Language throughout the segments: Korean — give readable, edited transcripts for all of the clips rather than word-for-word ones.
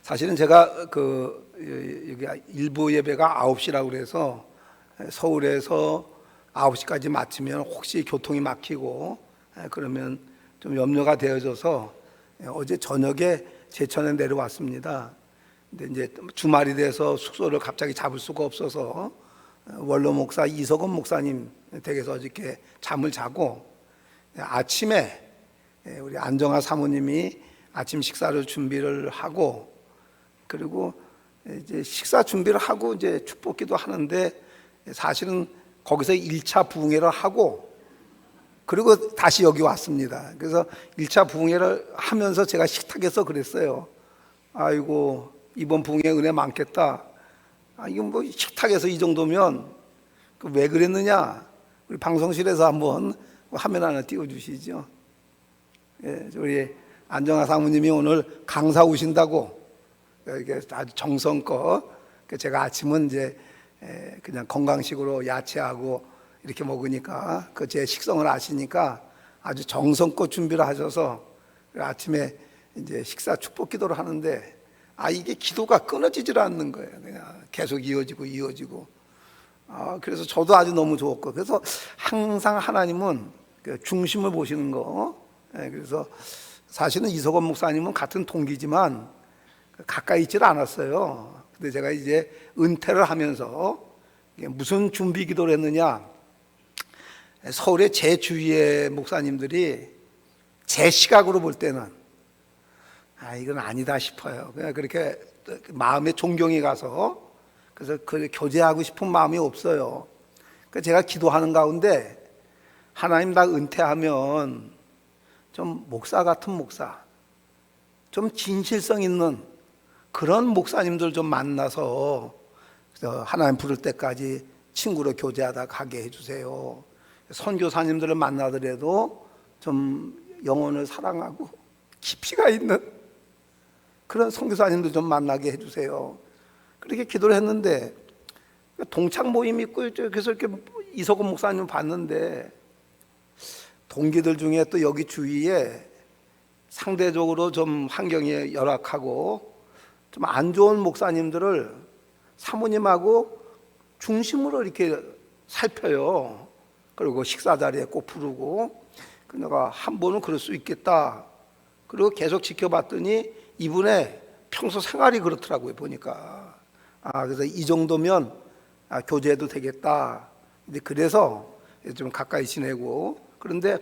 사실은 제가 여기 일부 예배가 9시라고 그래서 서울에서 9시까지 마치면 혹시 교통이 막히고 그러면 좀 염려가 되어져서 어제 저녁에 제천에 내려왔습니다. 근데 이제 주말이 돼서 숙소를 갑자기 잡을 수가 없어서 원로 목사 이석원 목사님 댁에서 어저께 잠을 자고 아침에 우리 안정아 사모님이 아침 식사를 준비를 하고, 그리고 이제 식사 준비를 하고 이제 축복기도 하는데 사실은 거기서 1차 부흥회를 하고 그리고 다시 여기 왔습니다. 그래서 1차 부흥회를 하면서 제가 식탁에서 그랬어요. 아이고, 이번 부흥회 은혜 많겠다. 이건 뭐 식탁에서 이 정도면 왜 그랬느냐? 우리 방송실에서 한번 화면 하나 띄워주시죠. 예, 우리 안정아 사모님이 오늘 강사 오신다고 이게 아주 정성껏, 제가 아침은 이제 그냥 건강식으로 야채하고 이렇게 먹으니까 그 제 식성을 아시니까 아주 정성껏 준비를 하셔서 아침에 이제 식사 축복 기도를 하는데 이게 기도가 끊어지질 않는 거예요. 그냥 계속 이어지고. 그래서 저도 아주 너무 좋았고, 그래서 항상 하나님은 그 중심을 보시는 거. 그래서 사실은 이석원 목사님은 같은 동기지만 가까이 있질 않았어요. 근데 제가 이제 은퇴를 하면서 무슨 준비 기도를 했느냐, 서울의 제 주위의 목사님들이 제 시각으로 볼 때는 이건 아니다 싶어요. 그냥 그렇게 마음에 존경이 가서, 그래서 그 교제하고 싶은 마음이 없어요. 그래서 제가 기도하는 가운데 하나님, 나 은퇴하면 좀 목사 같은 목사, 좀 진실성 있는 그런 목사님들 좀 만나서 하나님 부를 때까지 친구로 교제하다 가게 해주세요. 선교사님들을 만나더라도 좀 영혼을 사랑하고 깊이가 있는 그런 선교사님들 좀 만나게 해주세요. 그렇게 기도를 했는데 동창 모임 있고, 그래서 이렇게 이석원 목사님 봤는데 동기들 중에 또 여기 주위에 상대적으로 좀 환경이 열악하고 좀 안 좋은 목사님들을 사모님하고 중심으로 이렇게 살펴요. 그리고 식사 자리에 꼭 부르고, 내가 한 번은 그럴 수 있겠다. 그리고 계속 지켜봤더니 이분의 평소 생활이 그렇더라고요, 보니까. 그래서 이 정도면 교제해도 되겠다. 근데 그래서 좀 가까이 지내고, 그런데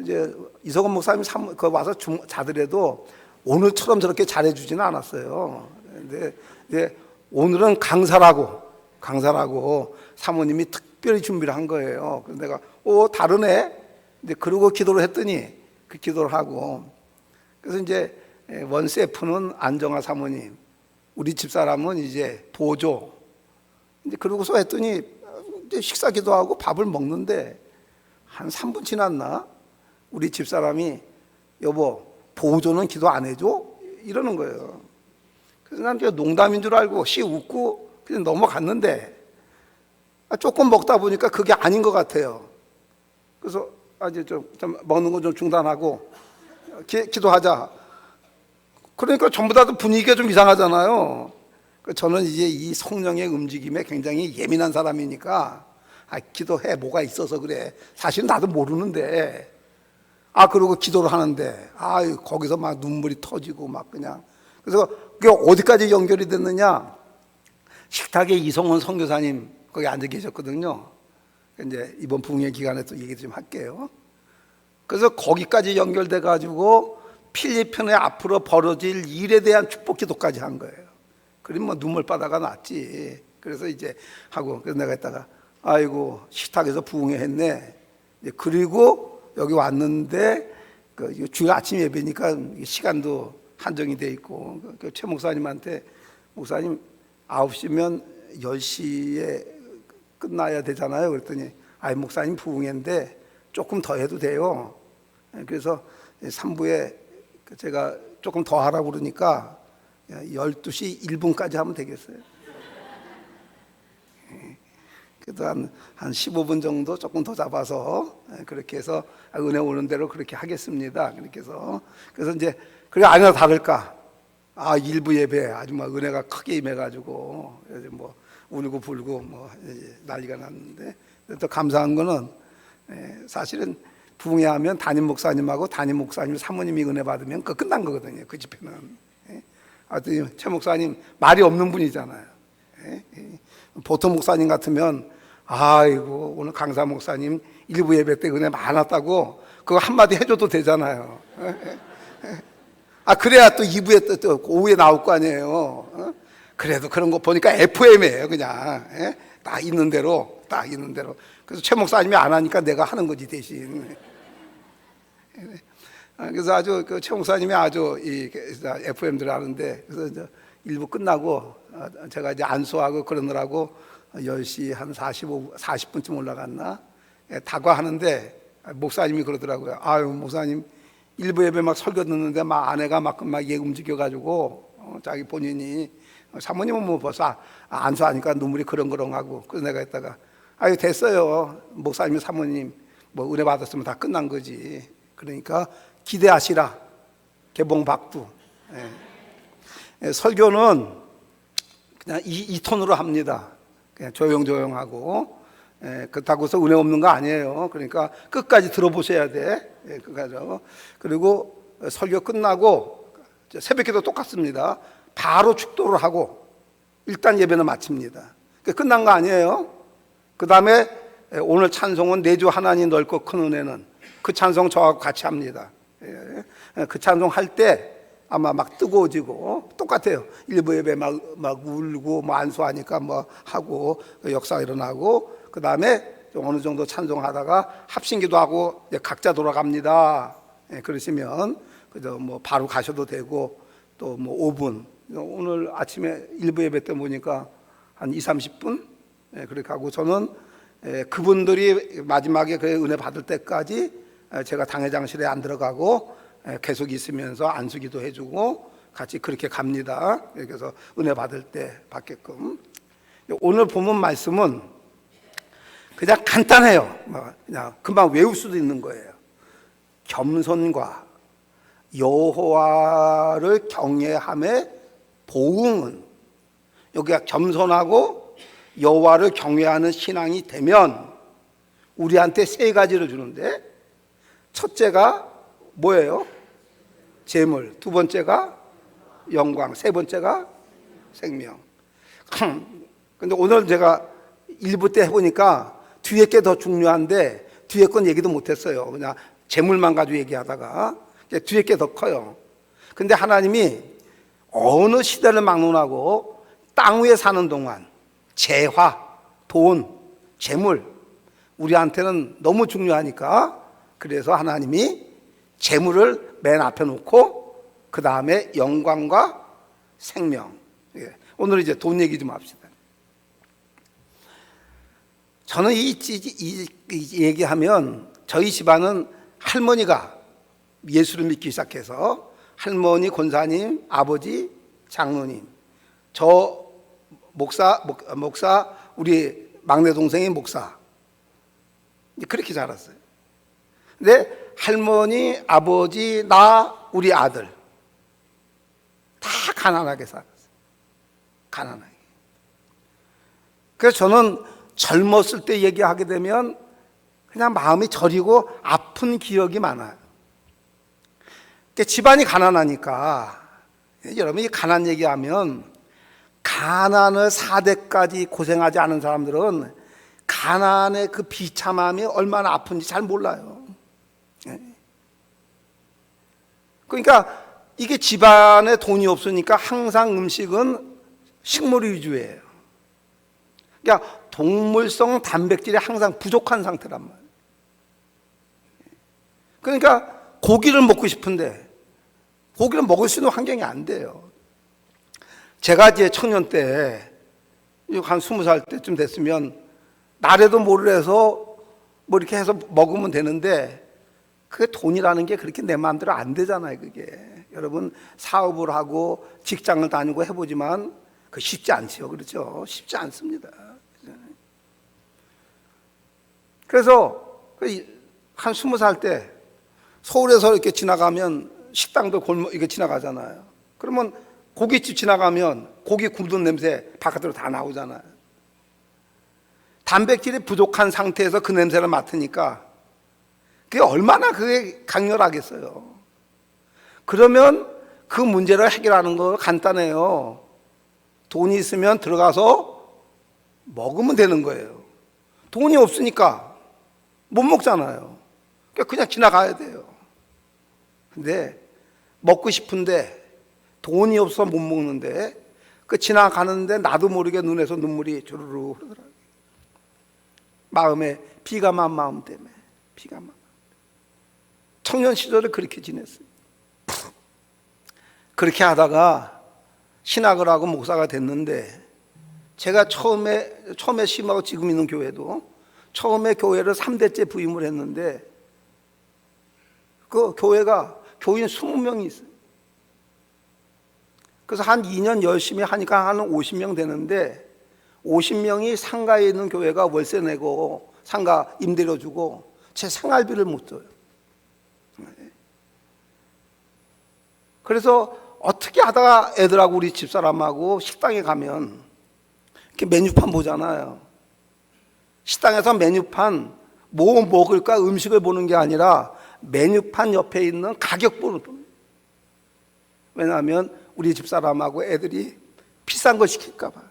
이제 이석원 목사님이 와서 자더라도 오늘처럼 저렇게 잘해주지는 않았어요. 근데 이제 오늘은 강사라고 사모님이 특별히 준비를 한 거예요. 그래서 내가 다르네. 근데 그러고 기도를 했더니 그 기도를 하고, 그래서 이제 원세프는 안정아 사모님, 우리 집사람은 이제 보조. 이제 그러고서 했더니 이제 식사 기도하고 밥을 먹는데 한 3분 지났나? 우리 집사람이 여보, 보조는 기도 안 해줘? 이러는 거예요. 그래서 난 농담인 줄 알고 씩 웃고 그냥 넘어갔는데 조금 먹다 보니까 그게 아닌 것 같아요. 그래서 이제 좀 먹는 거 좀 중단하고 기도하자. 그러니까 전부 다 분위기가 좀 이상하잖아요. 저는 이제 이 성령의 움직임에 굉장히 예민한 사람이니까 기도해, 뭐가 있어서 그래. 사실 나도 모르는데. 그리고 기도를 하는데 거기서 막 눈물이 터지고 막 그냥. 그래서 그게 어디까지 연결이 됐느냐, 식탁에 이성원 선교사님 거기 앉아 계셨거든요. 이제 이번 부흥회 기간에 또 얘기 좀 할게요. 그래서 거기까지 연결돼 가지고 필리핀에 앞으로 벌어질 일에 대한 축복 기도까지 한 거예요. 그러면 뭐 눈물바다가 났지. 그래서 이제 하고, 그래서 내가 했다가 아이고, 식탁에서 부흥회 했네. 그리고 여기 왔는데 주일 아침 예배니까 시간도 한정이 돼 있고, 최 목사님한테 목사님 9시면 10시에 끝나야 되잖아요. 그랬더니 목사님 부흥회인데 조금 더 해도 돼요. 그래서 3부에 제가 조금 더 하라고 그러니까 12시 1분까지 하면 되겠어요. 그래도 한 15분 정도 조금 더 잡아서 그렇게 해서 은혜 오는 대로 그렇게 하겠습니다. 그렇게 해서 그래서 이제 그게 아니나 다를까 일부 예배 아주 막 은혜가 크게 임해가지고 뭐 울고 불고 뭐 난리가 났는데, 또 감사한 거는 사실은 부흥회하면 담임 목사님하고 담임 목사님 사모님이 은혜 받으면 그 끝난 거거든요. 그 집회는. 최 목사님 말이 없는 분이잖아요. 보통 목사님 같으면 아이고 오늘 강사 목사님 일부 예배 때 은혜 많았다고 그거 한마디 해줘도 되잖아요. 그래야 또 2부에 또 오후에 나올 거 아니에요. 그래도 그런 거 보니까 FM이에요. 그냥 딱 있는 대로. 그래서 최 목사님이 안 하니까 내가 하는 거지 대신. 그래서 아주 최 목사님이 아주 이 FM들을 하는데, 그래서 일부 끝나고 제가 이제 안수하고 그러느라고 10시 한 40분쯤 올라갔나 다과하는데 목사님이 그러더라고요. 아유 목사님 일부 예배 막 설교 듣는데 막 아내가 막 움직여가지고 자기 본인이 사모님은 뭐 벌써 안수하니까 눈물이 그렁그렁하고, 그래서 내가 했다가 아유 됐어요 목사님 사모님 뭐 은혜 받았으면 다 끝난 거지, 그러니까 기대하시라 개봉 박두. 설교는 그냥 이 톤으로 합니다. 그냥 조용조용하고. 그렇다고 해서 은혜 없는 거 아니에요. 그러니까 끝까지 들어보셔야 돼. 끝까지. 그리고 설교 끝나고 새벽기도 똑같습니다. 바로 축도를 하고 일단 예배는 마칩니다. 끝난 거 아니에요. 그 다음에 오늘 찬송은 내 주 하나님 넓고 큰 은혜는, 그 찬송 저하고 같이 합니다. 그 찬송 할 때 아마 막 뜨거워지고 똑같아요. 일부 예배 막 울고 뭐 안수하니까 뭐 하고 역사가 일어나고, 그 다음에 어느 정도 찬송하다가 합심기도 하고 각자 돌아갑니다. 그러시면 그저 뭐 바로 가셔도 되고, 또 뭐 5분, 오늘 아침에 일부 예배 때 보니까 한 20-30분 그렇게 하고, 저는 그분들이 마지막에 그 은혜 받을 때까지 제가 당회장실에 안 들어가고 계속 있으면서 안수기도 해주고 같이 그렇게 갑니다. 그래서 은혜 받을 때 받게끔. 오늘 본문 말씀은 그냥 간단해요. 그냥 금방 외울 수도 있는 거예요. 겸손과 여호와를 경외함의 보응은, 여기가 겸손하고 여호와를 경외하는 신앙이 되면 우리한테 세 가지를 주는데, 첫째가 뭐예요? 재물. 두 번째가 영광. 세 번째가 생명. 근데 오늘 제가 일부 때 해보니까 뒤에 게 더 중요한데 뒤에 건 얘기도 못했어요. 그냥 재물만 가지고 얘기하다가 뒤에 게 더 커요. 근데 하나님이 어느 시대를 막론하고 땅 위에 사는 동안 재화, 돈, 재물 우리한테는 너무 중요하니까, 그래서 하나님이 재물을 맨 앞에 놓고 그 다음에 영광과 생명. 오늘 이제 돈 얘기 좀 합시다. 저는 이 얘기하면 저희 집안은 할머니가 예수를 믿기 시작해서 할머니, 권사님, 아버지, 장로님, 저 목사, 우리 막내 동생이 목사, 그렇게 자랐어요. 근데 할머니, 아버지, 나, 우리 아들 다 가난하게 살았어요. 가난하게. 그래서 저는 젊었을 때 얘기하게 되면 그냥 마음이 저리고 아픈 기억이 많아요. 집안이 가난하니까, 여러분이 가난 얘기하면 가난을 4대까지 고생하지 않은 사람들은 가난의 그 비참함이 얼마나 아픈지 잘 몰라요. 그러니까 이게 집안에 돈이 없으니까 항상 음식은 식물 위주예요. 그러니까 동물성 단백질이 항상 부족한 상태란 말이에요. 그러니까 고기를 먹고 싶은데 고기를 먹을 수 있는 환경이 안 돼요. 제가 이제 청년 때 한 20살 때쯤 됐으면 나래도 모르래서 뭐 이렇게 해서 먹으면 되는데, 그게 돈이라는 게 그렇게 내 마음대로 안 되잖아요. 그게 여러분 사업을 하고 직장을 다니고 해보지만 그 쉽지 않지요. 그렇죠? 쉽지 않습니다. 그래서 한 20살 때 서울에서 이렇게 지나가면 식당도 골목 이렇게 지나가잖아요. 그러면 고깃집 지나가면 고기 굽는 냄새 바깥으로 다 나오잖아요. 단백질이 부족한 상태에서 그 냄새를 맡으니까 그게 얼마나 그게 강렬하겠어요. 그러면 그 문제를 해결하는 거 간단해요. 돈이 있으면 들어가서 먹으면 되는 거예요. 돈이 없으니까 못 먹잖아요. 그냥 지나가야 돼요. 근데 먹고 싶은데 돈이 없어서 못 먹는데 그 지나가는데 나도 모르게 눈에서 눈물이 주르르 흐르더라고요. 마음에 비가 만 마음 때문에 비가 만. 청년 시절에 그렇게 지냈어요. 그렇게 하다가 신학을 하고 목사가 됐는데 제가 처음에 심하고 지금 있는 교회도 처음에 교회를 3대째 부임을 했는데 그 교회가 교인 20명이 있어요. 그래서 한 2년 열심히 하니까 한 50명 되는데 50명이 상가에 있는 교회가 월세 내고 상가 임대료 주고 제 생활비를 못 줘요. 그래서 어떻게 하다가 애들하고 우리 집사람하고 식당에 가면 이렇게 메뉴판 보잖아요. 식당에서 메뉴판 뭐 먹을까 음식을 보는 게 아니라 메뉴판 옆에 있는 가격 보는 거예요. 왜냐하면 우리 집사람하고 애들이 비싼 걸 시킬까 봐.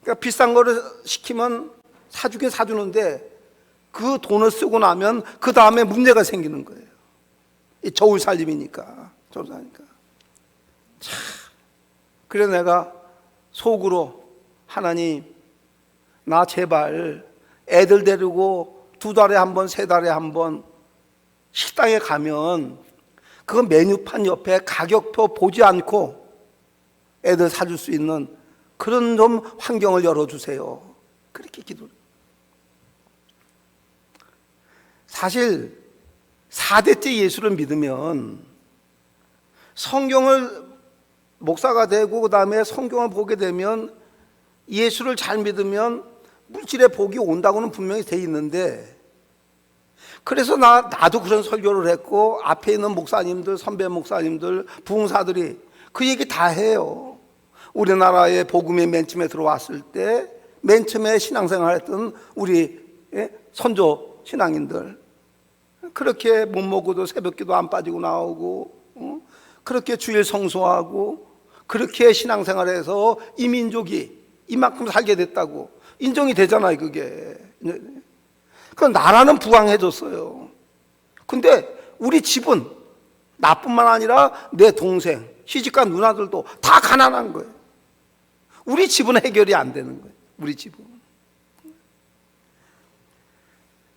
그러니까 비싼 거를 시키면 사주긴 사주는데 그 돈을 쓰고 나면 그 다음에 문제가 생기는 거예요. 이 저울 살림이니까. 참. 그래서 내가 속으로 하나님, 나 제발 애들 데리고 2달에 한 번, 3달에 한 번 식당에 가면 그 메뉴판 옆에 가격표 보지 않고 애들 사줄 수 있는 그런 좀 환경을 열어주세요. 그렇게 기도를. 사실 4대째 예수를 믿으면 성경을 목사가 되고 그 다음에 성경을 보게 되면 예수를 잘 믿으면 물질의 복이 온다고는 분명히 돼 있는데, 그래서 나도 그런 설교를 했고 앞에 있는 목사님들, 선배 목사님들, 부흥사들이 그 얘기 다 해요. 우리나라에 복음이 맨 처음에 들어왔을 때 맨 처음에 신앙생활 했던 우리 선조 신앙인들, 그렇게 못 먹어도 새벽기도 안 빠지고 나오고 그렇게 주일 성수하고 그렇게 신앙생활해서 이 민족이 이만큼 살게 됐다고 인정이 되잖아요. 그게 그 나라는 부강해졌어요. 근데 우리 집은 나뿐만 아니라 내 동생, 시집간 누나들도 다 가난한 거예요. 우리 집은 해결이 안 되는 거예요. 우리 집은.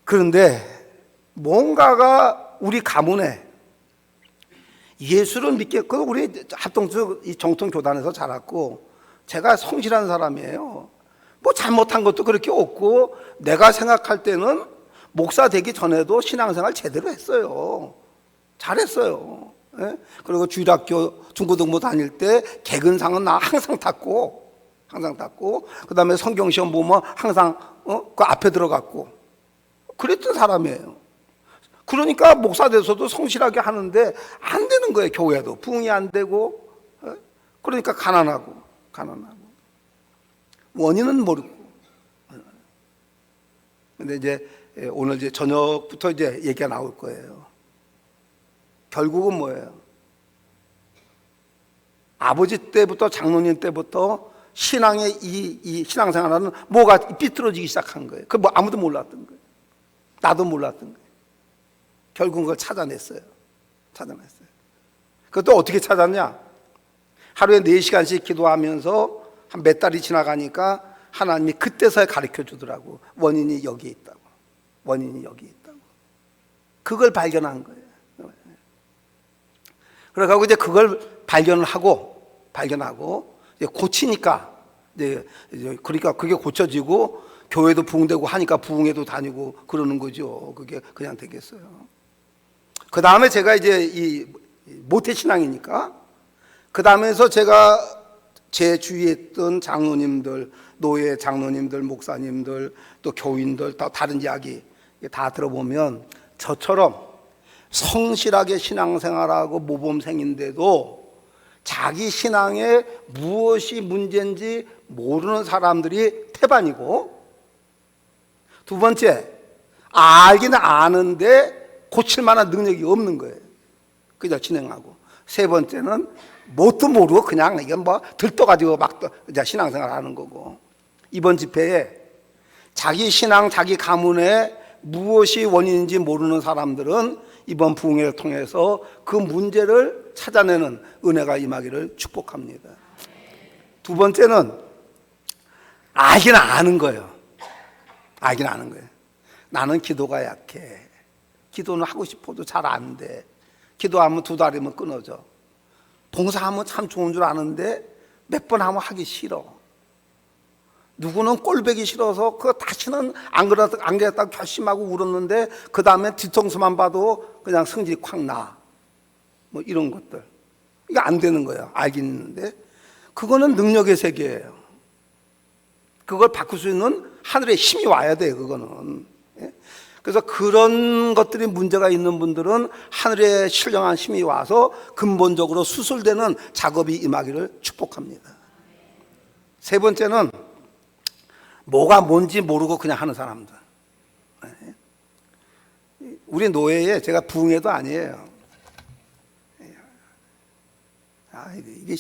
그런데 뭔가가 우리 가문에 예수를 믿겠고, 우리 합동수 이 정통교단에서 자랐고 제가 성실한 사람이에요. 뭐 잘못한 것도 그렇게 없고, 내가 생각할 때는 목사 되기 전에도 신앙생활 제대로 했어요. 잘했어요. 예? 그리고 주일학교 중고등부 다닐 때 개근상은 나 항상 탔고 그 다음에 성경시험 보면 항상 그 앞에 들어갔고 그랬던 사람이에요. 그러니까 목사 돼서도 성실하게 하는데 안 되는 거예요. 교회도 부흥이 안 되고. 그러니까 가난하고 원인은 모르고. 근데 이제 오늘 이제 저녁부터 이제 얘기가 나올 거예요. 결국은 뭐예요? 아버지 때부터 장로님 때부터 신앙의 이 신앙생활은 뭐가 삐뚤어지기 시작한 거예요. 그 뭐 아무도 몰랐던 거예요. 나도 몰랐던 거예요. 결국은 그걸 찾아냈어요. 그것도 어떻게 찾았냐? 하루에 4시간씩 기도하면서 한 몇 달이 지나가니까 하나님이 그때서야 가르쳐 주더라고. 원인이 여기 있다고. 그걸 발견한 거예요. 그래가지고 이제 그걸 발견하고 이제 고치니까 그러니까 그게 고쳐지고 교회도 부흥되고 하니까 부흥회도 다니고 그러는 거죠. 그게 그냥 되겠어요. 그 다음에 제가 이제 이 모태신앙이니까 그 다음에서 제가 제 주위에 있던 장로님들, 노예 장로님들, 목사님들, 또 교인들, 또 다른 이야기 다 들어보면 저처럼 성실하게 신앙생활하고 모범생인데도 자기 신앙에 무엇이 문제인지 모르는 사람들이 태반이고, 두 번째, 알기는 아는데 고칠 만한 능력이 없는 거예요. 그냥 진행하고. 세 번째는 뭣도 모르고 그냥 이건 뭐 들떠가지고 막 신앙생활 하는 거고. 이번 집회에 자기 신앙, 자기 가문에 무엇이 원인인지 모르는 사람들은 이번 부흥회를 통해서 그 문제를 찾아내는 은혜가 임하기를 축복합니다. 두 번째는 알기는 아는 거예요. 알기는 아는 거예요. 나는 기도가 약해. 기도는 하고 싶어도 잘 안 돼. 기도하면 2달이면 끊어져. 봉사하면 참 좋은 줄 아는데 몇 번 하면 하기 싫어. 누구는 꼴보기 싫어서 그 다시는 안 그랬다고 결심하고 울었는데 그 다음에 뒤통수만 봐도 그냥 성질이 콱 나. 뭐 이런 것들. 이게 안 되는 거예요. 알긴 있는데. 그거는 능력의 세계예요. 그걸 바꿀 수 있는 하늘의 힘이 와야 돼요. 그거는. 그래서 그런 것들이 문제가 있는 분들은 하늘의 신령한 힘이 와서 근본적으로 수술되는 작업이 임하기를 축복합니다. 세 번째는 뭐가 뭔지 모르고 그냥 하는 사람들. 우리 노예에 제가 부흥회도 아니에요. 이게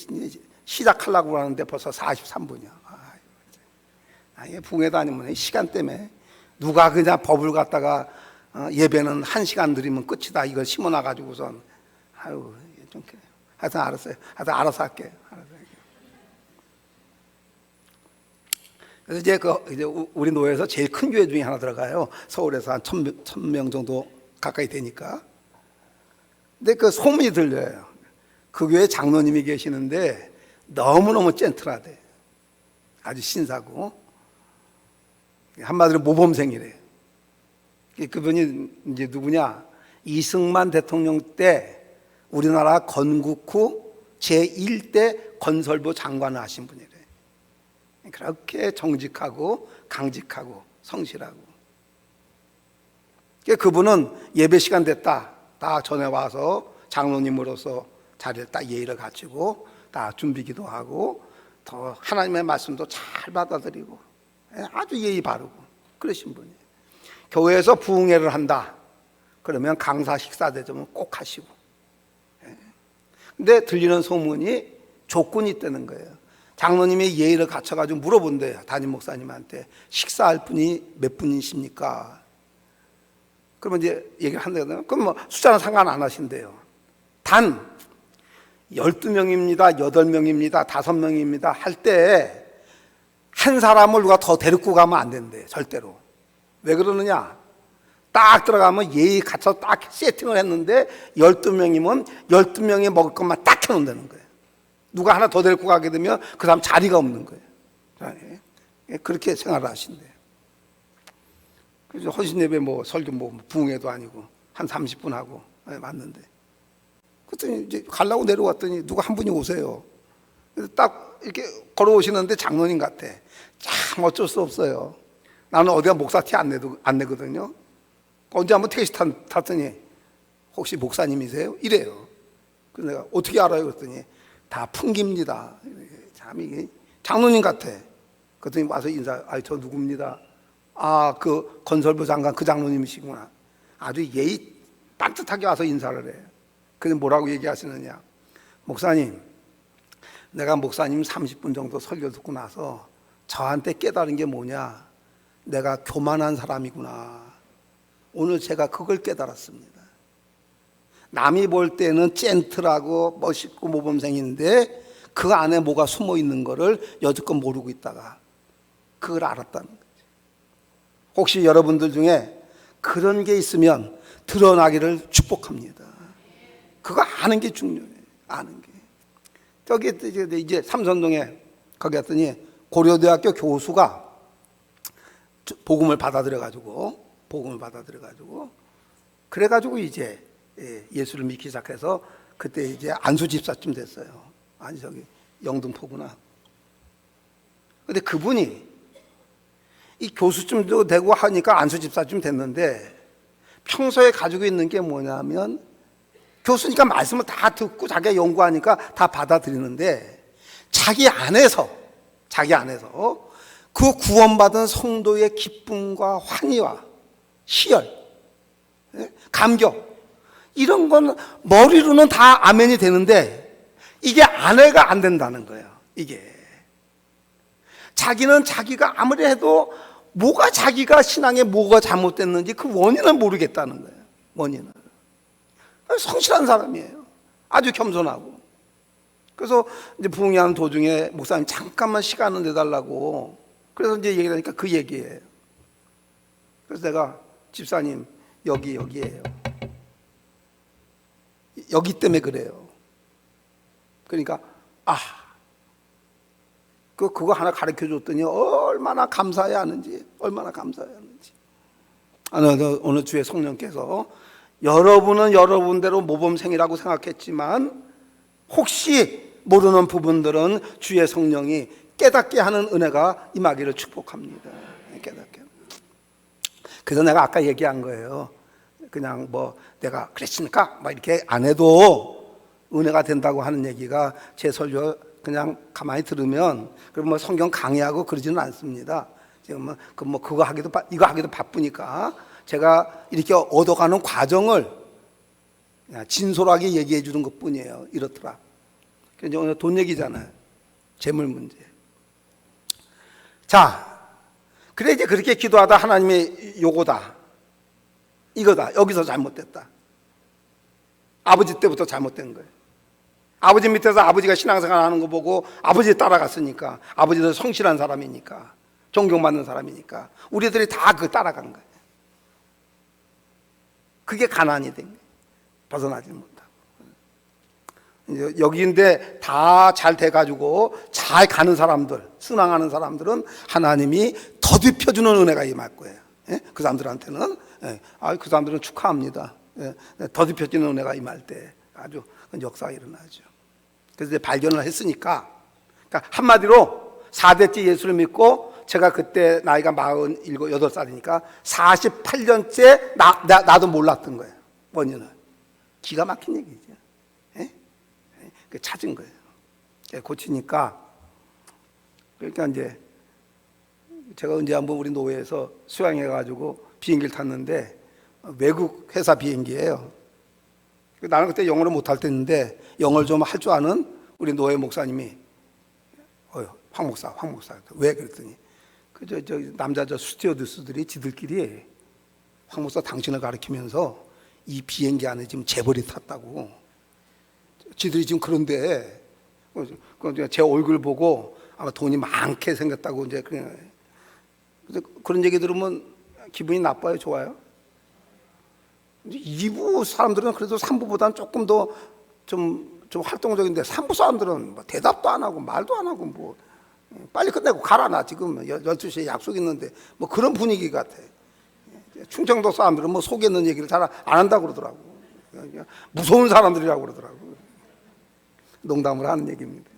시작하려고 하는데 벌써 43분이야. 이게 부흥회도 아니면 시간 때문에 누가 그냥 법을 갖다가 예배는 1시간 드리면 끝이다. 이걸 심어놔가지고선 아유 좀 그래요. 하여튼 알았어요. 하여튼 알아서 할게요. 그래서 이제 우리 노예에서 제일 큰 교회 중에 하나 들어가요. 서울에서 한 1,000명 정도 가까이 되니까. 근데 그 소문이 들려요. 그 교회 장로님이 계시는데 너무너무 젠틀하대. 아주 신사고. 한마디로 모범생이래. 그분이 이제 누구냐? 이승만 대통령 때 우리나라 건국 후 제1대 건설부 장관을 하신 분이래. 그렇게 정직하고 강직하고 성실하고. 그분은 예배 시간 됐다. 다 전에 와서 장로님으로서 자리를 딱 예의를 갖추고 다 준비기도 하고 더 하나님의 말씀도 잘 받아들이고 아주 예의 바르고 그러신 분이에요. 교회에서 부흥회를 한다. 그러면 강사 식사 대접은 꼭 하시고. 근데 들리는 소문이 조건이 있다는 거예요. 장로님이 예의를 갖춰가지고 물어본대요. 담임 목사님한테 식사할 분이 몇 분이십니까? 그러면 이제 얘기를 한다거든요. 그럼 뭐 숫자는 상관 안 하신대요. 단 12명입니다. 8명입니다. 5명입니다. 할 때 한 사람을 누가 더 데리고 가면 안 된대. 절대로. 왜 그러느냐? 딱 들어가면 예의 갖춰 딱 세팅을 했는데 12명이면 12명이 먹을 것만 딱 해놓는다는 거예요. 누가 하나 더 데리고 가게 되면 그 사람 자리가 없는 거예요. 그렇게 생활을 하신대요. 그래서 헌신 예배 뭐 설교 뭐 부흥회도 아니고 한 30분 하고 맞는데. 그랬더니 이제 가려고 내려왔더니 누가 한 분이 오세요. 그래서 딱 이렇게 걸어오시는데 장로님 같아. 참 어쩔 수 없어요. 나는 어디가 목사 티 안 내거든요. 언제 한번 택시 탔더니 혹시 목사님이세요? 이래요. 그래서 내가 어떻게 알아요? 그랬더니 다 풍깁니다. 참 이게 장로님 같아. 그랬더니 와서 인사, 저 누굽니다. 그 건설부 장관 그 장로님이시구나. 아주 예의 따뜻하게 와서 인사를 해요. 그래서 뭐라고 얘기하시느냐. 목사님, 내가 목사님 30분 정도 설교 듣고 나서 저한테 깨달은 게 뭐냐. 내가 교만한 사람이구나. 오늘 제가 그걸 깨달았습니다. 남이 볼 때는 젠틀하고 멋있고 모범생인데 그 안에 뭐가 숨어 있는 거를 여지껏 모르고 있다가 그걸 알았다는 거죠. 혹시 여러분들 중에 그런 게 있으면 드러나기를 축복합니다. 그거 아는 게 중요해요. 아는 게. 저기 이제 삼선동에 거기 갔더니 고려대학교 교수가 복음을 받아들여가지고 그래가지고 이제 예수를 믿기 시작해서 그때 이제 안수 집사쯤 됐어요. 아니 저기 영등포구나. 근데 그분이 이 교수쯤도 되고 하니까 안수 집사쯤 됐는데 평소에 가지고 있는 게 뭐냐면 교수니까 말씀을 다 듣고 자기가 연구하니까 다 받아들이는데 자기 안에서 그 구원받은 성도의 기쁨과 환희와 희열, 감격, 이런 건 머리로는 다 아멘이 되는데 이게 안에가 안 된다는 거예요. 이게 자기는 자기가 아무리 해도 자기가 신앙에 뭐가 잘못됐는지 그 원인을 모르겠다는 거예요. 원인을. 성실한 사람이에요. 아주 겸손하고. 그래서 이제 부흥회하는 도중에 목사님 잠깐만 시간을 내달라고, 그래서 이제 얘기를 하니까 그 얘기예요. 그래서 내가 집사님 여기예요. 여기 때문에 그래요. 그러니까 그거 하나 가르쳐 줬더니 얼마나 감사해야 하는지. 오늘 주의 성령께서 여러분은 여러분대로 모범생이라고 생각했지만 혹시 모르는 부분들은 주의 성령이 깨닫게 하는 은혜가 임하기를 축복합니다. 깨닫게. 그래서 내가 아까 얘기한 거예요. 그냥 내가 그랬으니까 이렇게 안 해도 은혜가 된다고 하는 얘기가 제 설교 그냥 가만히 들으면, 그럼 성경 강의하고 그러지는 않습니다. 지금 그거 하기도 이거 하기도 바쁘니까 제가 이렇게 얻어가는 과정을 진솔하게 얘기해 주는 것뿐이에요. 이렇더라. 이제 오늘 돈 얘기잖아요. 재물 문제. 자, 그래 이제 그렇게 기도하다 하나님의 요거다, 이거다, 여기서 잘못됐다. 아버지 때부터 잘못된 거예요. 아버지 밑에서 아버지가 신앙생활 하는 거 보고 아버지 따라갔으니까, 아버지도 성실한 사람이니까, 존경받는 사람이니까 우리들이 다 그 따라간 거예요. 그게 가난이 된 거예요. 벗어나지 못하고. 여기인데 다 잘 돼가지고 잘 가는 사람들, 순항하는 사람들은 하나님이 더듬혀주는 은혜가 임할 거예요. 그 사람들한테는 그 사람들은 축하합니다. 더듬혀지는 은혜가 임할 때 아주 역사가 일어나죠. 그래서 이제 발견을 했으니까, 그러니까 한마디로 4대째 예수를 믿고 제가 그때 나이가 47, 8살이니까 48년째 나도 몰랐던 거예요. 원인을. 기가 막힌 얘기죠. 찾은 거예요. 고치니까. 그러니까 이제 제가 언제 한번 우리 노회에서 수양해가지고 비행기를 탔는데, 외국 회사 비행기예요. 나는 그때 영어를 못할 때인데 영어를 좀 할 줄 아는 우리 노회 목사님이 황 목사 왜 그랬더니 저 남자 스튜어디스들이 지들끼리 황 목사 당신을 가리키면서 이 비행기 안에 지금 재벌이 탔다고, 지들이 지금 그런데 제 얼굴 보고 아마 돈이 많게 생겼다고 이제 그런 얘기 들으면 기분이 나빠요, 좋아요? 2부 사람들은 그래도 3부보다는 조금 더 좀 활동적인데 3부 사람들은 대답도 안 하고 말도 안 하고 빨리 끝내고 가라, 나 지금 12시에 약속 있는데 그런 분위기 같아. 충청도 사람들은 속에 있는 얘기를 잘 안 한다고 그러더라고. 무서운 사람들이라고 그러더라고. 농담을 하는 얘기입니다.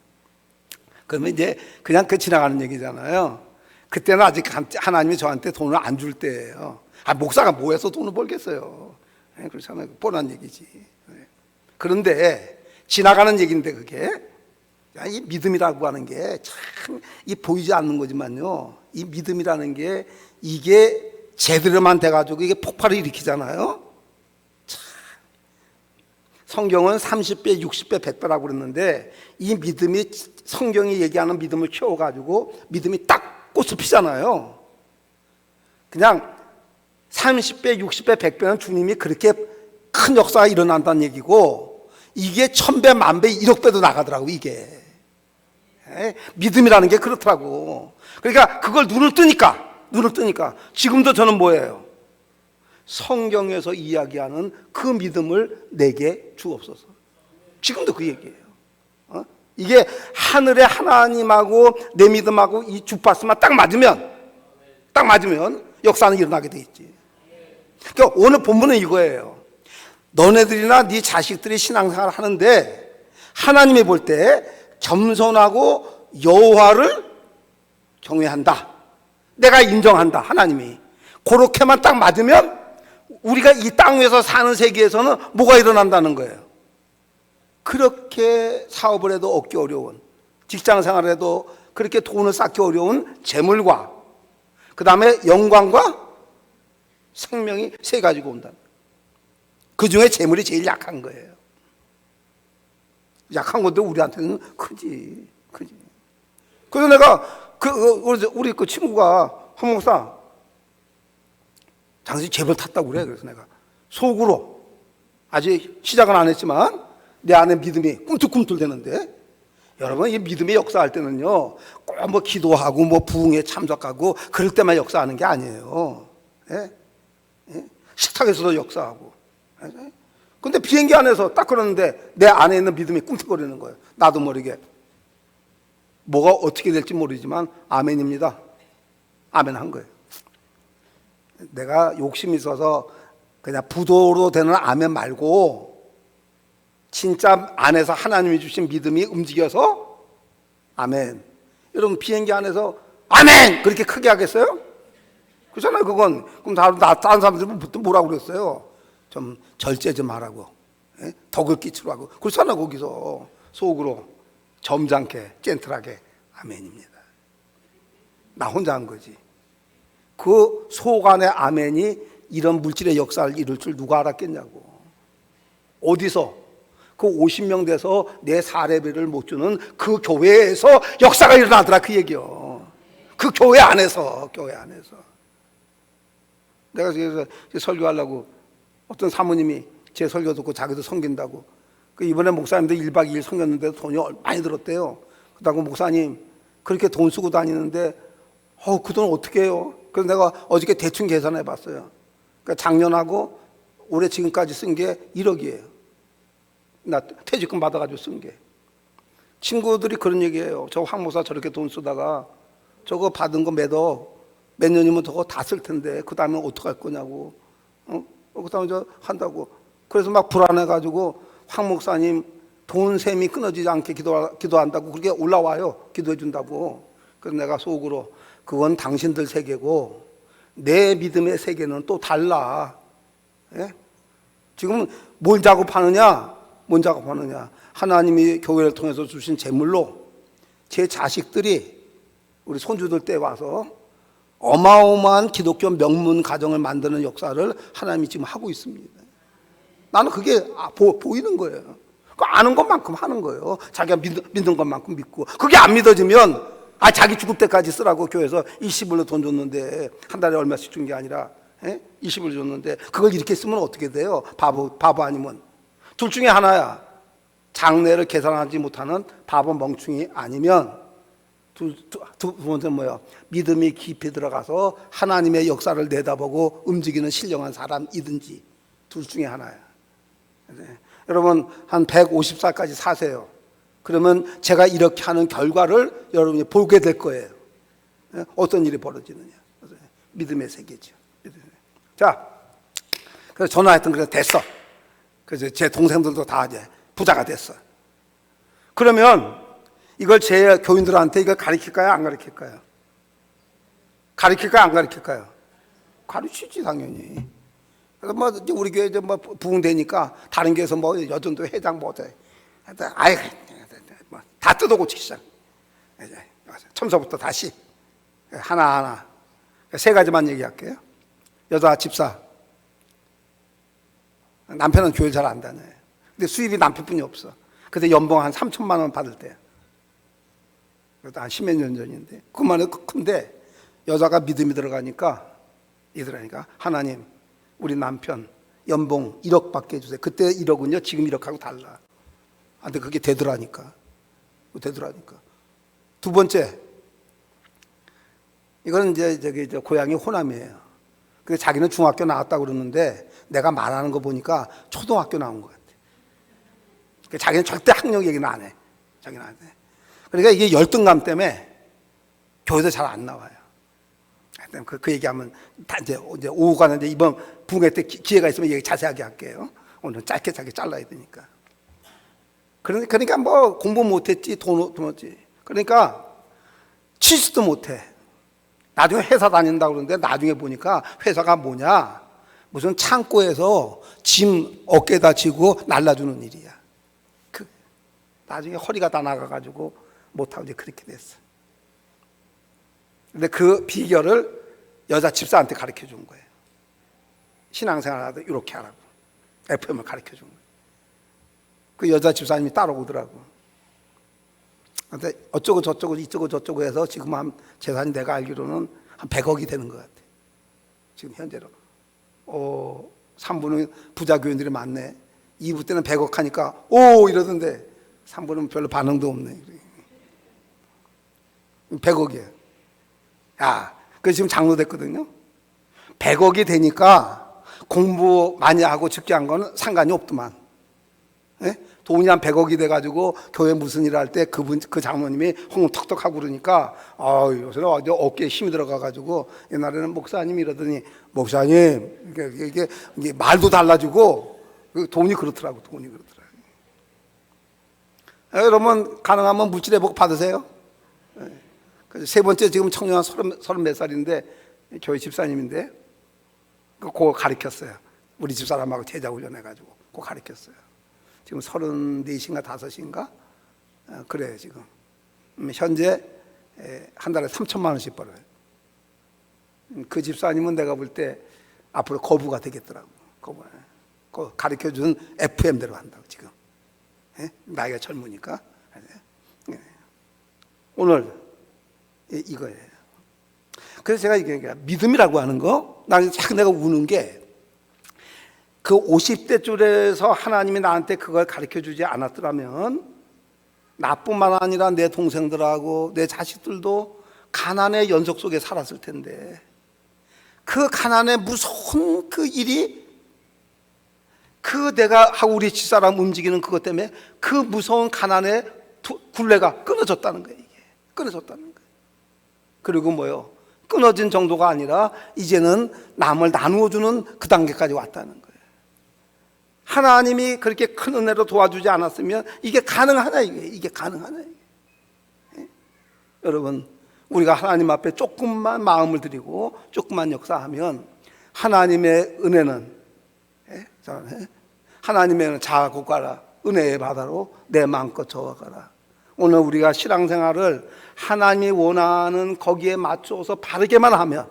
그러면 이제 그냥 지나가는 얘기잖아요. 그때는 아직 하나님이 저한테 돈을 안 줄 때예요. 목사가 뭐 해서 돈을 벌겠어요. 그렇잖아요. 뻔한 얘기지. 그런데 지나가는 얘기인데 그게 이 믿음이라고 하는 게 참 보이지 않는 거지만요, 이 믿음이라는 게 이게 제대로만 돼가지고 이게 폭발을 일으키잖아요. 참. 성경은 30배, 60배, 100배라고 그랬는데 이 믿음이, 성경이 얘기하는 믿음을 키워가지고 믿음이 딱 꽃을 피잖아요. 그냥 30배, 60배, 100배는 주님이 그렇게 큰 역사가 일어난다는 얘기고, 이게 1000배, 10,000배, 1억 배도 나가더라고. 이게 믿음이라는 게 그렇더라고. 그러니까 그걸 눈을 뜨니까 지금도 저는 뭐예요? 성경에서 이야기하는 그 믿음을 내게 주옵소서. 지금도 그 얘기예요. 이게 하늘의 하나님하고 내 믿음하고 이 주파수만 딱 맞으면 역사는 일어나게 돼 있지. 그러니까 오늘 본문은 이거예요. 너네들이나 네 자식들이 신앙생활을 하는데 하나님이 볼 때 겸손하고 여호와를 경외한다, 내가 인정한다. 하나님이 그렇게만 딱 맞으면 우리가 이 땅 위에서 사는 세계에서는 뭐가 일어난다는 거예요? 그렇게 사업을 해도 얻기 어려운, 직장 생활을 해도 그렇게 돈을 쌓기 어려운 재물과 그 다음에 영광과 생명이 세 가지가 온다. 그 중에 재물이 제일 약한 거예요. 약한 건데 우리한테는 크지. 그래서 내가 우리 그 친구가 황 목사 당신이 재벌 탔다고 그래. 그래서 내가 속으로 아직 시작은 안 했지만 내 안에 믿음이 꿈틀꿈틀 되는데, 여러분 이 믿음의 역사할 때는요 꼭 뭐 기도하고 뭐 부흥에 참석하고 그럴 때만 역사하는 게 아니에요. 예? 식탁에서도 역사하고. 근데 비행기 안에서 딱 그러는데 내 안에 있는 믿음이 꿈틀거리는 거예요. 나도 모르게. 뭐가 어떻게 될지 모르지만 아멘입니다. 아멘 한 거예요. 내가 욕심이 있어서 그냥 부도로 되는 아멘 말고 진짜 안에서 하나님이 주신 믿음이 움직여서 아멘. 여러분 비행기 안에서 아멘 그렇게 크게 하겠어요? 그렇잖아요. 그건 그럼 다른 사람들은 뭐라고 그랬어요? 좀 절제 좀 하라고, 덕을 끼치라고 그렇잖아. 거기서 속으로 점잖게 젠틀하게 아멘입니다. 나 혼자 한 거지. 그 속 안의 아멘이 이런 물질의 역사를 이룰 줄 누가 알았겠냐고. 어디서? 그 50명 돼서 내 사례비를 못 주는 그 교회에서 역사가 일어나더라 그 얘기요. 그 교회 안에서. 내가 그래서 설교하려고 어떤 사모님이 제 설교 듣고 자기도 섬긴다고, 그 이번에 목사님도 1박 2일 섬겼는데 돈이 많이 들었대요. 그러다가 목사님 그렇게 돈 쓰고 다니는데 그 돈 어떻게 해요? 그래서 내가 어저께 대충 계산해 봤어요. 그러니까 작년하고 올해 지금까지 쓴 게 1억이에요. 나 퇴직금 받아가지고 쓴 게. 친구들이 그런 얘기해요. 저 황 목사 저렇게 돈 쓰다가 저거 받은 거 몇 년이면 저거 다 쓸 텐데 그 다음에 어떡할 거냐고. 그 다음에 저 한다고. 그래서 막 불안해가지고 황 목사님 돈 셈이 끊어지지 않게 기도한다고 그렇게 올라와요. 기도해 준다고. 그래서 내가 속으로 그건 당신들 세계고 내 믿음의 세계는 또 달라. 예? 지금 뭘 작업하느냐? 하나님이 교회를 통해서 주신 재물로 제 자식들이 우리 손주들 때 와서 어마어마한 기독교 명문 가정을 만드는 역사를 하나님이 지금 하고 있습니다. 나는 그게 보이는 거예요. 그 아는 것만큼 하는 거예요. 자기가 믿는 것만큼 믿고. 그게 안 믿어지면 자기 죽을 때까지 쓰라고 교회에서 20불로 돈 줬는데, 한 달에 얼마씩 준 게 아니라 20불 줬는데 그걸 이렇게 쓰면 어떻게 돼요? 바보 아니면. 둘 중에 하나야. 장래를 계산하지 못하는 바보 멍충이 아니면 두 번째는 뭐야? 믿음이 깊이 들어가서 하나님의 역사를 내다보고 움직이는 신령한 사람이든지 둘 중에 하나야. 여러분 한 150살까지 사세요. 그러면 제가 이렇게 하는 결과를 여러분이 보게 될 거예요. 어떤 일이 벌어지느냐. 믿음의 세계죠. 자, 그래서 전화했던 그래서 됐어. 그래서 제 동생들도 다 이제 부자가 됐어. 그러면 이걸 제 교인들한테 이걸 가르칠까요? 안 가르칠까요? 가르칠까요? 안 가르칠까요? 가르치지 당연히. 그래서 뭐 우리 교회 뭐 부흥되니까 다른 교회에서 뭐 여전도 회장 뭐돼. 아이 다 뜯어고치기 시작. 처음부터 다시 하나하나 세 가지만 얘기할게요. 여자 집사. 남편은 교회를 잘 안 다녀요. 근데 수입이 남편뿐이 없어. 그때 연봉 한 3천만 원 받을 때. 그것도 한 10몇 년 전인데. 그만 해도 큰데 여자가 믿음이 들어가니까 하나님 우리 남편 연봉 1억 받게 해주세요. 그때 1억은요 지금 1억하고 달라. 근데 그게 되더라니까. 두 번째, 이거는 이제 고향이 호남이에요. 근데 자기는 중학교 나왔다고 그러는데 내가 말하는 거 보니까 초등학교 나온 것 같아. 그러니까 자기는 절대 학력 얘기는 안 해. 자기는 안 해. 그러니까 이게 열등감 때문에 교회도 잘 안 나와요. 그 얘기하면 다 이제 오후가 이제 이번 부흥회 때 기회가 있으면 얘기 자세하게 할게요. 오늘 짧게 잘라야 되니까. 그러니까 뭐 공부 못했지, 돈 없지. 그러니까 취직도 못해. 나중에 회사 다닌다고 그러는데 나중에 보니까 회사가 뭐냐? 무슨 창고에서 짐 어깨에다 지고 날라주는 일이야. 나중에 허리가 다 나가가지고 못하고 이제 그렇게 됐어. 근데 그 비결을 여자 집사한테 가르쳐 준 거예요. 신앙생활 하다 이렇게 하라고 FM을 가르쳐 준 거예요. 그 여자 집사님이 따라오더라고. 근데 어쩌고 저쩌고 이쩌고 저쩌고 해서 지금 한 재산이 내가 알기로는 한 100억이 되는 것 같아. 지금 현재로. 3부는 부자 교인들이 많네. 2부 때는 100억 하니까 오 이러던데 3부는 별로 반응도 없네. 100억이에요. 야, 그 지금 장로 됐거든요. 100억이 되니까 공부 많이 하고 적게 한 거는 상관이 없더만. 예? 돈이 한 100억이 돼가지고 교회 무슨 일 할 때 그 장로님이 홍턱턱 하고 그러니까 요새는 어깨에 힘이 들어가가지고 옛날에는 목사님 이러더니 목사님 이게 말도 달라지고 돈이 그렇더라고. 여러분 가능하면 물질회복 받으세요. 세 번째 지금 청년 30몇 살인데 교회 집사님인데 그거 가르쳤어요. 우리 집사람하고 제자 훈련해가지고 그거 가르쳤어요. 지금 34인가 5인가 그래요 지금. 현재 한 달에 3천만 원씩 벌어요. 그 집사님은 내가 볼 때 앞으로 거부가 되겠더라고. 거부. 가르쳐준 FM대로 한다고 지금. 나이가 젊으니까. 오늘 이거예요. 그래서 제가 이게 믿음이라고 하는 거, 나는 자꾸 내가 우는 게 그 50대 줄에서 하나님이 나한테 그걸 가르쳐 주지 않았더라면 나뿐만 아니라 내 동생들하고 내 자식들도 가난의 연속 속에 살았을 텐데 그 가난의 무서운 그 일이 그 내가 하고 우리 집사람 움직이는 그것 때문에 그 무서운 가난의 굴레가 끊어졌다는 거예요. 이게 끊어졌다는 거예요. 그리고 뭐요? 끊어진 정도가 아니라 이제는 남을 나누어주는 그 단계까지 왔다는 거예요. 하나님이 그렇게 큰 은혜로 도와주지 않았으면 이게 가능하나 이게 가능하나 이게. 여러분 우리가 하나님 앞에 조금만 마음을 드리고 조금만 역사하면 하나님의 은혜는 자고 가라 은혜의 바다로 내 마음껏 저어가라. 오늘 우리가 신앙생활을 하나님이 원하는 거기에 맞춰서 바르게만 하면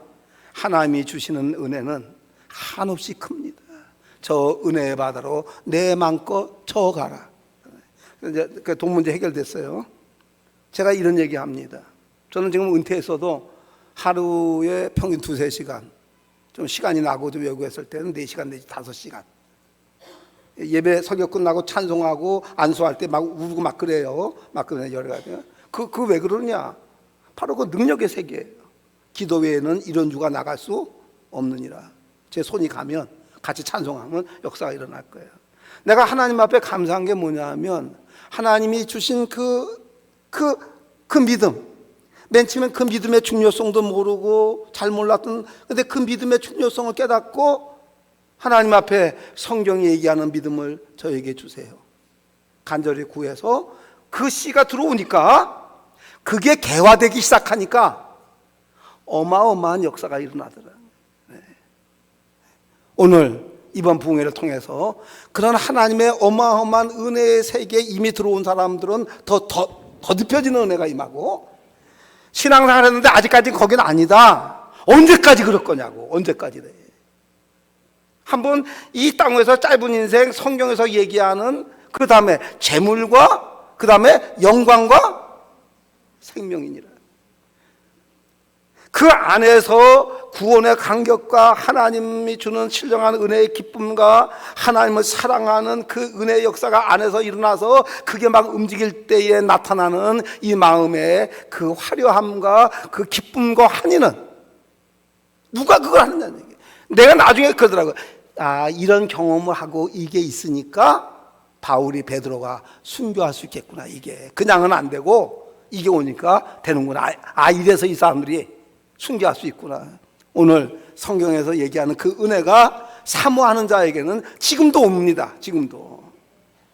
하나님이 주시는 은혜는 한없이 큽니다. 저 은혜의 바다로 내 마음껏 저어가라. 이제 그 돈 문제 해결됐어요. 제가 이런 얘기합니다. 저는 지금 은퇴했어도 하루에 평균 2-3시간 좀 시간이 나고 좀 외국했을 때는 4시간 내지 5시간 예배 설교 끝나고 찬송하고 안수할 때 막 울고 막 그래요. 막 그래 여러 가지. 그 왜 그러냐? 바로 그 능력의 세계예요. 기도 외에는 이런 주가 나갈 수 없느니라. 제 손이 가면 같이 찬송하면 역사가 일어날 거예요. 내가 하나님 앞에 감사한 게 뭐냐면 하나님이 주신 그 믿음. 맨 처음엔 그 믿음의 중요성도 모르고 잘 몰랐던 근데 그 믿음의 중요성을 깨닫고 하나님 앞에 성경이 얘기하는 믿음을 저에게 주세요. 간절히 구해서 그 씨가 들어오니까 그게 개화되기 시작하니까 어마어마한 역사가 일어나더라. 오늘 이번 부흥회를 통해서 그런 하나님의 어마어마한 은혜의 세계에 이미 들어온 사람들은 더 덮여지는 은혜가 임하고 신앙생활 했는데 아직까지 거긴 아니다. 언제까지 그럴 거냐고. 언제까지 돼. 한번 이 땅에서 짧은 인생 성경에서 얘기하는 그 다음에 재물과 그 다음에 영광과 생명이니라. 그 안에서 구원의 간격과 하나님이 주는 신령한 은혜의 기쁨과 하나님을 사랑하는 그 은혜의 역사가 안에서 일어나서 그게 막 움직일 때에 나타나는 이 마음의 그 화려함과 그 기쁨과 환희는 누가 그걸 하느냐는 얘기예요. 내가 나중에 그러더라고요. 이런 경험을 하고 이게 있으니까 바울이 베드로가 순교할 수 있겠구나. 이게 그냥은 안 되고 이게 오니까 되는구나. 이래서 이 사람들이 순교할 수 있구나. 오늘 성경에서 얘기하는 그 은혜가 사모하는 자에게는 지금도 옵니다. 지금도.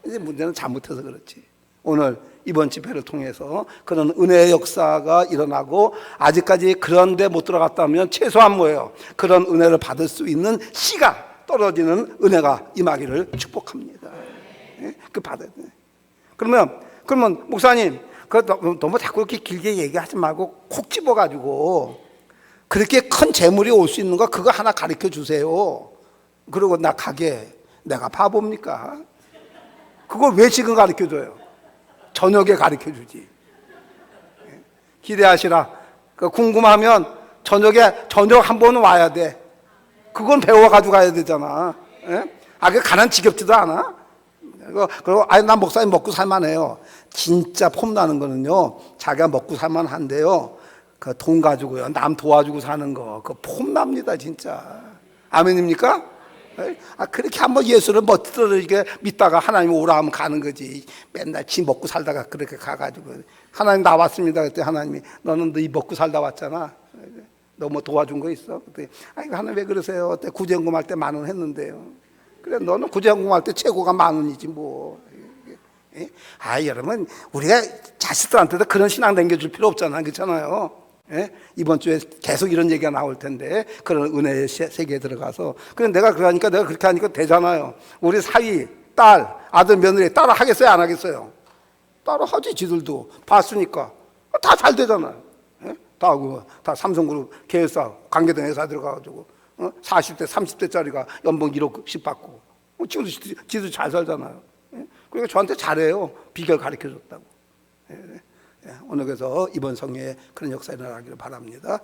이제 문제는 잘못해서 그렇지. 오늘 이번 집회를 통해서 그런 은혜의 역사가 일어나고 아직까지 그런 데 못 들어갔다면 최소한 뭐예요? 그런 은혜를 받을 수 있는 씨가 떨어지는 은혜가 임하기를 축복합니다. 그 받아야 돼. 그러면 그러면 목사님, 너무 자꾸 이렇게 길게 얘기하지 말고 콕 집어가지고 그렇게 큰 재물이 올 수 있는 거 그거 하나 가르쳐 주세요. 그러고 나 가게. 내가 바보입니까? 그걸 왜 지금 가르쳐 줘요? 저녁에 가르쳐 주지. 기대하시라. 궁금하면 저녁 한 번은 와야 돼. 그건 배워가지고 가야 되잖아. 그 가난 지겹지도 않아? 그리고 난 목사님 먹고 살만해요. 진짜 폼나는 거는요, 자기가 먹고 살만한데요, 그 돈 가지고요 남 도와주고 사는 거, 그 폼납니다 진짜. 아멘입니까? 그렇게 한번 예수를 멋들게 믿다가 하나님 오라 하면 가는 거지. 맨날 지 먹고 살다가 그렇게 가가지고 하나님 나왔습니다. 그때 하나님이 너는 너 이 먹고 살다 왔잖아. 너 뭐 도와준 거 있어? 그때 하나님 왜 그러세요? 그때 구제연금 할 때 10,000원 했는데요. 그래 너는 구제연금 할 때 최고가 10,000원이지 뭐. 여러분 우리가 자식들한테도 그런 신앙 남겨줄 필요 없잖아. 그렇잖아요. 이번 주에 계속 이런 얘기가 나올 텐데 그런 은혜의 세계에 들어가서 그래 내가 그렇게 하니까 되잖아요. 우리 사위, 딸, 아들, 며느리 따라 하겠어요? 안 하겠어요? 따라 하지. 지들도 봤으니까 다 잘 되잖아요. 다 삼성그룹 계열사 관계된 회사 들어가가지고 40대 30대짜리가 연봉 1억씩 받고 지도 잘 살잖아요. 그러니까 저한테 잘해요. 비결 가르쳐줬다고. 오늘 그래서 이번 성회에 그런 역사 일어나기를 바랍니다.